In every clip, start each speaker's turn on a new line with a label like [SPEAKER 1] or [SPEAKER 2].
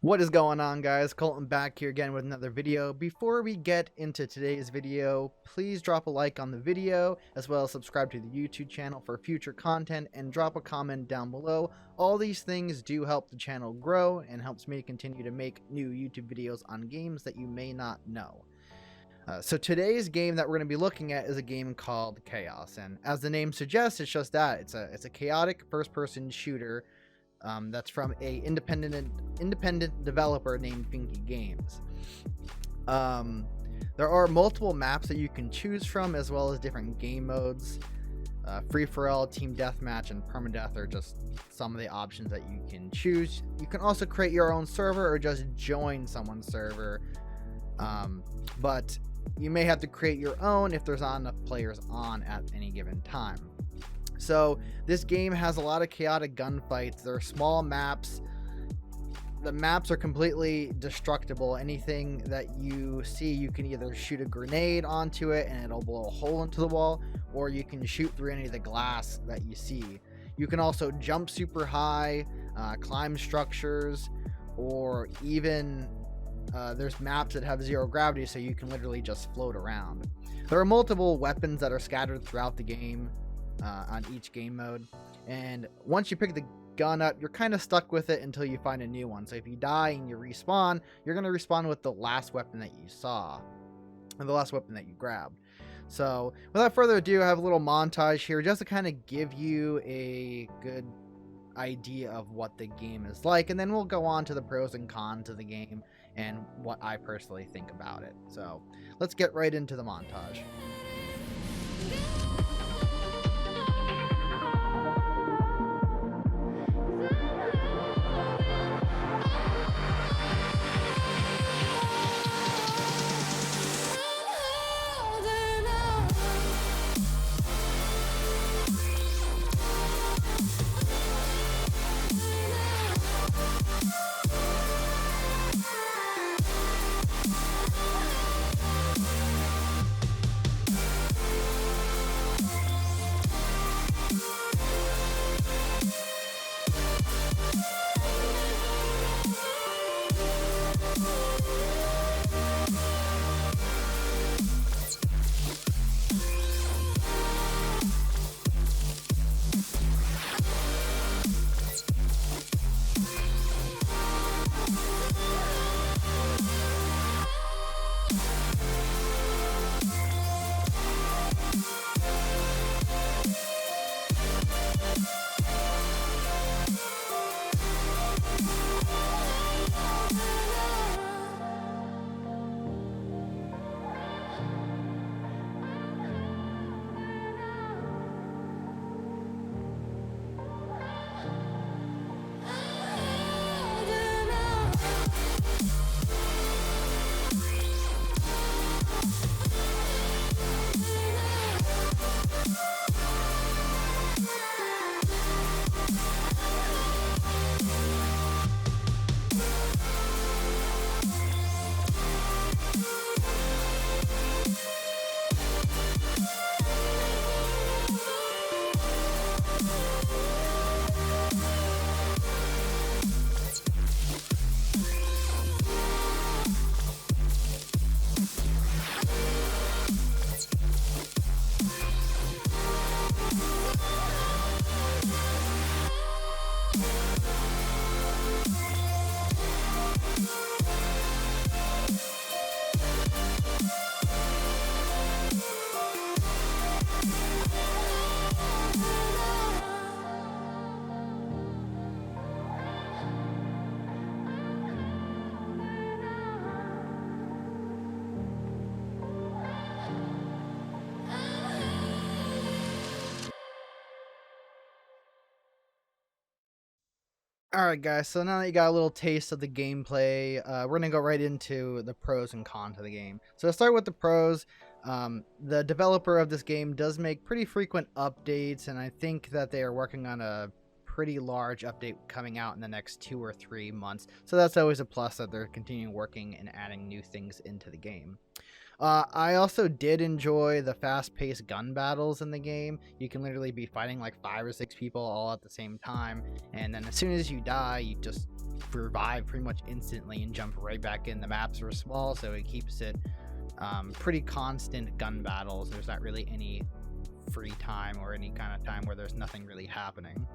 [SPEAKER 1] What is going on, guys? Colton back here again with another video. Before we get into today's video, please drop a like on the video, as well as subscribe to the YouTube channel for future content, and drop a comment down below. All these things do help the channel grow and helps me continue to make new YouTube videos on games that you may not know. So today's game that we're going to be looking at is a game called Chaos, and as the name suggests, it's just that. It's a chaotic first-person shooter that's from a independent developer named Pinky Games. There are multiple maps that you can choose from, as well as different game modes. Free-for-all, team deathmatch, and permadeath are just some of the options that you can choose. You can also create your own server or just join someone's server, but you may have to create your own if there's not enough players on at any given time. So this game has a lot of chaotic gunfights. There are small maps. The maps are completely destructible. Anything that you see, you can either shoot a grenade onto it and it'll blow a hole into the wall, or you can shoot through any of the glass that you see. You can also jump super high, climb structures, or even there's maps that have zero gravity, so you can literally just float around. There are multiple weapons that are scattered throughout the game on each game mode, and once you pick the gun up, you're kind of stuck with it until you find a new one. So if you die and you respawn, you're going to respawn with the last weapon that you saw, or the last weapon that you grabbed. So without further ado, I have a little montage here just to kind of give you a good idea of what the game is like, and then we'll go on to the pros and cons of the game and what I personally think about it. So let's get right into the montage. Alright guys, so now that you got a little taste of the gameplay, we're going to go right into the pros and cons of the game. So to start with the pros, the developer of this game does make pretty frequent updates, and I think that they are working on a pretty large update coming out in the next 2 or 3 months. So that's always a plus that they're continuing working and adding new things into the game. I also did enjoy the fast-paced gun battles in the game. You can literally be fighting like 5 or 6 people all at the same time, and then as soon as you die, you just revive pretty much instantly and jump right back in. The maps are small, so it keeps it pretty constant gun battles. There's not really any free time or any kind of time where there's nothing really happening.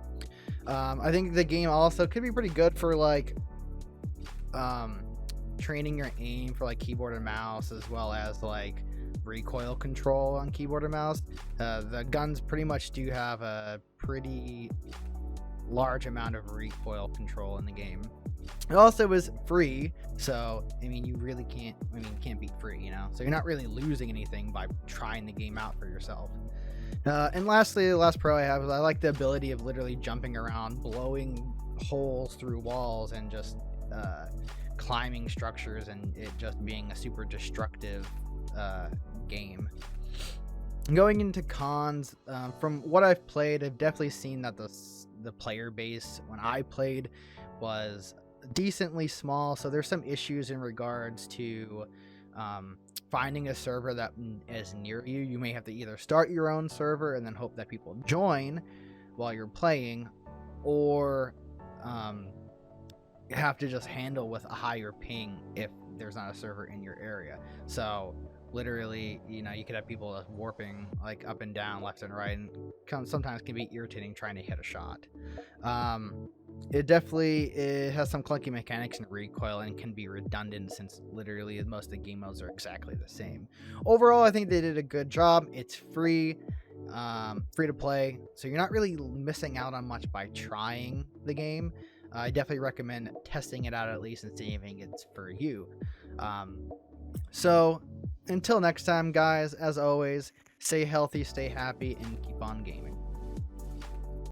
[SPEAKER 1] I think the game also could be pretty good for like training your aim for like keyboard and mouse, as well as like recoil control on keyboard and mouse. The guns pretty much do have a pretty large amount of recoil control in the game. It also is free, so I mean, you really can't beat free, you know. So you're not really losing anything by trying the game out for yourself. And lastly, the last pro I have is I like the ability of literally jumping around, blowing holes through walls, and just climbing structures, and it just being a super destructive game. Going into cons, from what I've played, I've definitely seen that the player base when I played was decently small, so there's some issues in regards to finding a server that is near you. You may have to either start your own server and then hope that people join while you're playing, or have to just handle with a higher ping if there's not a server in your area. So literally, you know, you could have people warping like up and down, left and right, and sometimes can be irritating trying to hit a shot. It has some clunky mechanics and recoil, and can be redundant since literally most of the game modes are exactly the same. Overall, I think they did a good job. It's free to play, so you're not really missing out on much by trying the game. I definitely recommend testing it out at least and seeing if it's for you. So until next time, guys, as always, stay healthy, stay happy, and keep on gaming.